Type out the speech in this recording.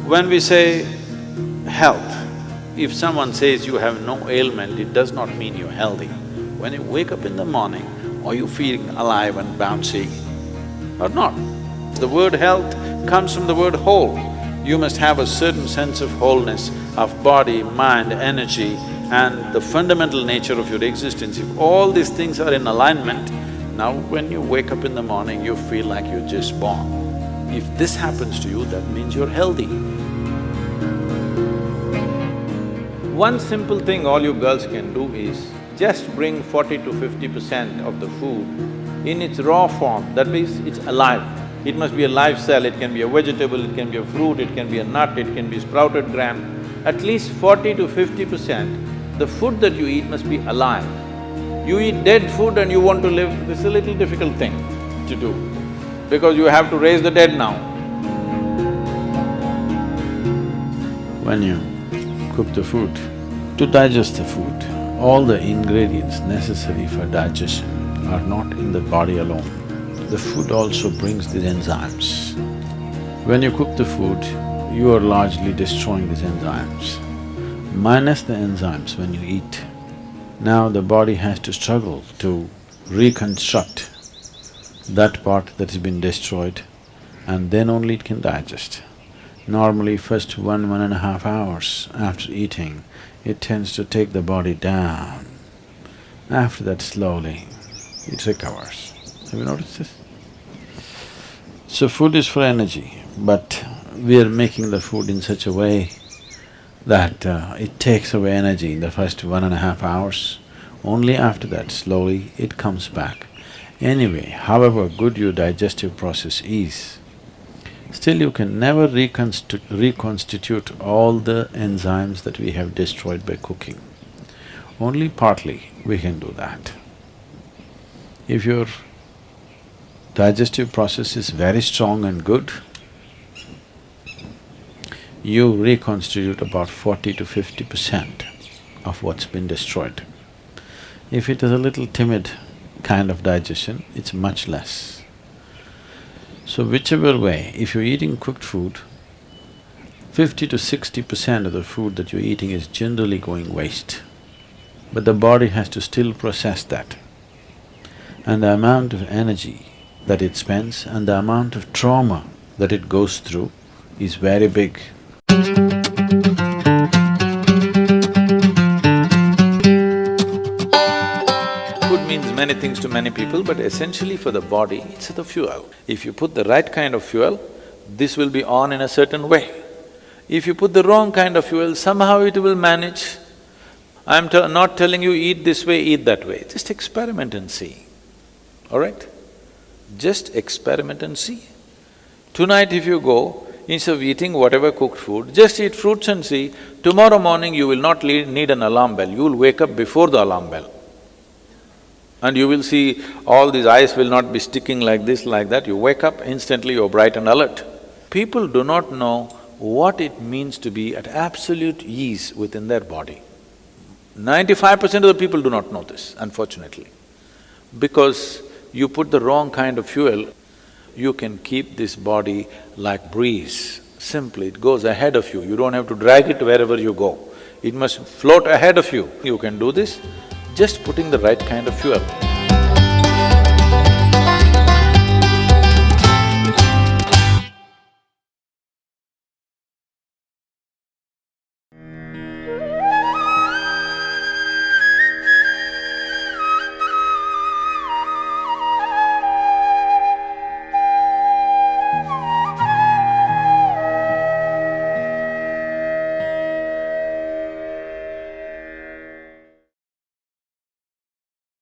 When we say health, if someone says you have no ailment, it does not mean you're healthy. When you wake up in the morning, are you feeling alive and bouncy or not? The word health comes from the word whole. You must have a certain sense of wholeness of body, mind, energy and the fundamental nature of your existence. If all these things are in alignment, now when you wake up in the morning, you feel like you're just born. If this happens to you, that means you're healthy. One simple thing all you girls can do is just bring 40 to 50% of the food in its raw form, that means it's alive. It must be a live cell, it can be a vegetable, it can be a fruit, it can be a nut, it can be sprouted gram. At least 40 to 50%, the food that you eat must be alive. You eat dead food and you want to live, this is a little difficult thing to do, because you have to raise the dead now. When you cook the food, to digest the food, all the ingredients necessary for digestion are not in the body alone. The food also brings these enzymes. When you cook the food, you are largely destroying these enzymes. Minus the enzymes when you eat, now the body has to struggle to reconstruct that part that has been destroyed and then only it can digest. Normally first 1.5 hours after eating, it tends to take the body down. After that slowly, it recovers. Have you noticed this? So food is for energy, but we are making the food in such a way that it takes away energy in the first 1.5 hours. Only after that, slowly, it comes back. Anyway, however good your digestive process is, still you can never reconstitute all the enzymes that we have destroyed by cooking. Only partly we can do that. If your digestive process is very strong and good, you reconstitute about 40 to 50% of what's been destroyed. If it is a little timid kind of digestion, it's much less. So whichever way, if you're eating cooked food, 50 to 60% of the food that you're eating is generally going waste. But the body has to still process that. And the amount of energy that it spends and the amount of trauma that it goes through is very big. Food means many things to many people, but essentially for the body, it's the fuel. If you put the right kind of fuel, this will be on in a certain way. If you put the wrong kind of fuel, somehow it will manage. I'm not telling you eat this way, eat that way, just experiment and see, all right? Just experiment and see. Tonight if you go, instead of eating whatever cooked food, just eat fruits and see, tomorrow morning you will not need an alarm bell, you will wake up before the alarm bell. And you will see all these eyes will not be sticking like this, like that, you wake up, instantly you're bright and alert. People do not know what it means to be at absolute ease within their body. 95% of the people do not know this, unfortunately. Because you put the wrong kind of fuel, you can keep this body like breeze. Simply, it goes ahead of you, you don't have to drag it wherever you go. It must float ahead of you. You can do this just putting the right kind of fuel.